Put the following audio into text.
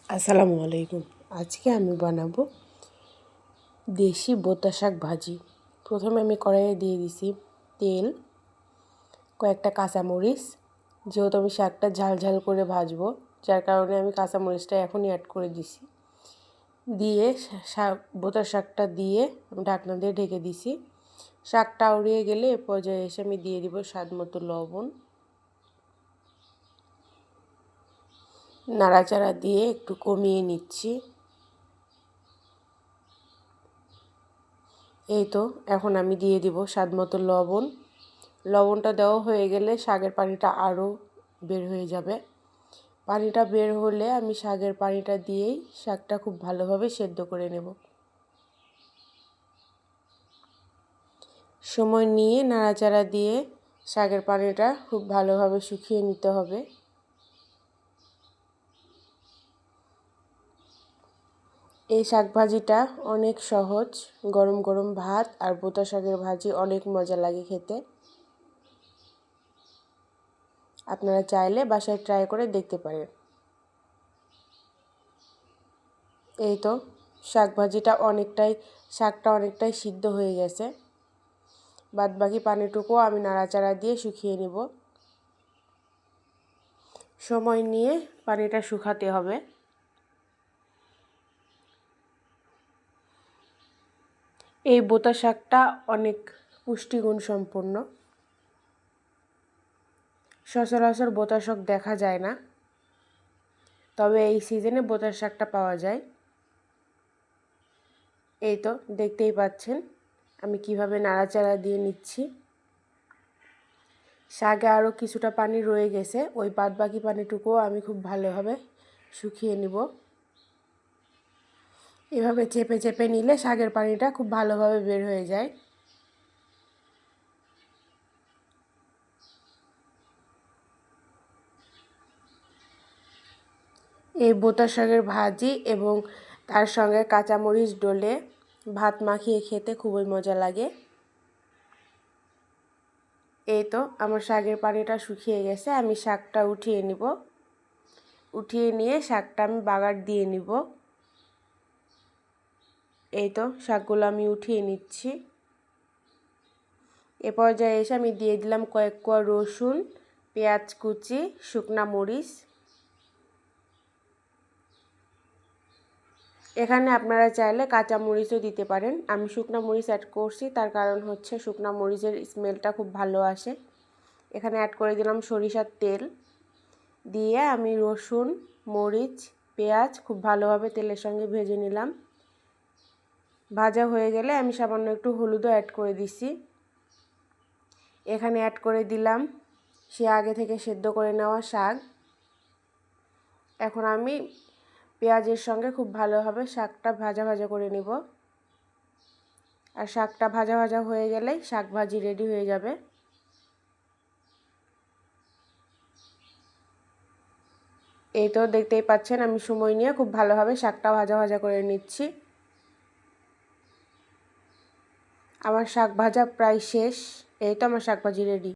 আসসালামু আলাইকুম। আজকে আমি বানাবো দেশি বোতা শাক ভাজি। প্রথমে আমি কড়াইয়ে দিয়ে দিছি তেল, কয়েকটা কাঁচামরিচ। যেহেতু আমি শাকটা ঝাল ঝাল করে ভাজবো, যার কারণে আমি কাঁচামরিচটা এখনই অ্যাড করে দিছি। দিয়ে বোতা শাকটা দিয়ে আমি ঢাকনা দিয়ে ঢেকে দিছি। শাকটা উড়িয়ে গেলে এ পর্যায়ে এসে আমি দিয়ে দিব স্বাদ মতো লবণ। নাড়াচাড়া দিয়ে একটু কমিয়ে নিচ্ছি। এই তো এখন আমি দিয়ে দিব স্বাদ মতো লবণ। লবণটা দেওয়া হয়ে গেলে শাকের পানিটা আরও বের হয়ে যাবে। পানিটা বের হলে আমি শাকের পানিটা দিয়েই শাকটা খুব ভালোভাবে সেদ্ধ করে নেব। সময় নিয়ে নাড়াচাড়া দিয়ে শাকের পানিটা খুব ভালোভাবে শুকিয়ে নিতে হবে। এই শাক ভাজিটা অনেক সহজ। গরম গরম ভাত আর বোতা শাকের ভাজি অনেক মজা লাগে খেতে। আপনারা চাইলে বাসায় ট্রাই করে দেখতে পারেন। এই তো শাকটা অনেকটাই সিদ্ধ হয়ে গেছে। বাদবাকি পানিটুকুও আমি নাড়াচাড়া দিয়ে শুকিয়ে নেব। সময় নিয়ে পানিটা শুকাতে হবে। এই বোতা শাকটা অনেক পুষ্টিগুণ সম্পন্ন। সচরাচর বোতা শাক দেখা যায় না, তবে এই সিজনে বোতা শাকটা পাওয়া যায়। এই তো দেখতেই পাচ্ছেন আমি কিভাবে নাড়াচাড়া দিয়ে নিচ্ছি। শাকে আরও কিছুটা পানি রয়ে গেছে, ওই বাদবাকি পানিটুকুও আমি খুব ভালোভাবে শুকিয়ে নিব। এভাবে চেপে চেপে নিলে শাকের পানিটা খুব ভালোভাবে বের হয়ে যায়। এই বোতা শাকের ভাজি এবং তার সঙ্গে কাঁচামরিচ ডলে ভাত মাখিয়ে খেতে খুবই মজা লাগে। এই তো আমার শাকের পানিটা শুকিয়ে গেছে, আমি শাকটা উঠিয়ে নিব। উঠিয়ে নিয়ে শাকটা আমি বাগার দিয়ে নিব। এই তো শাকগুলো আমি উঠিয়ে নিচ্ছি। এ পর্যায়ে এসে আমি দিয়ে দিলাম কয়েক কোয়া রসুন, পেঁয়াজ কুচি, শুকনা মরিচ। এখানে আপনারা চাইলে কাঁচা মরিচও দিতে পারেন। আমি শুকনা মরিচ অ্যাড করছি, তার কারণ হচ্ছে শুকনা মরিচের স্মেলটা খুব ভালো আসে। এখানে অ্যাড করে দিলাম সরিষার তেল। দিয়ে আমি রসুন, মরিচ, পেঁয়াজ খুব ভালোভাবে তেলের সঙ্গে ভেজে নিলাম। ভাজা হয়ে গেলে আমি সামান্য একটু হলুদও অ্যাড করে দিছি। এখানে অ্যাড করে দিলাম সে আগে থেকে সেদ্ধ করে নেওয়া শাক। এখন আমি পেঁয়াজের সঙ্গে খুব ভালোভাবে শাকটা ভাজা ভাজা করে নেব। আর শাকটা ভাজা ভাজা হয়ে গেলেই শাক ভাজি রেডি হয়ে যাবে। এই তো দেখতেই পাচ্ছেন আমি সময় নিয়ে খুব ভালোভাবে শাকটা ভাজা ভাজা করে নিচ্ছি। আমার শাক ভাজা প্রায় শেষ। এই তো আমার শাক ভাজি রেডি।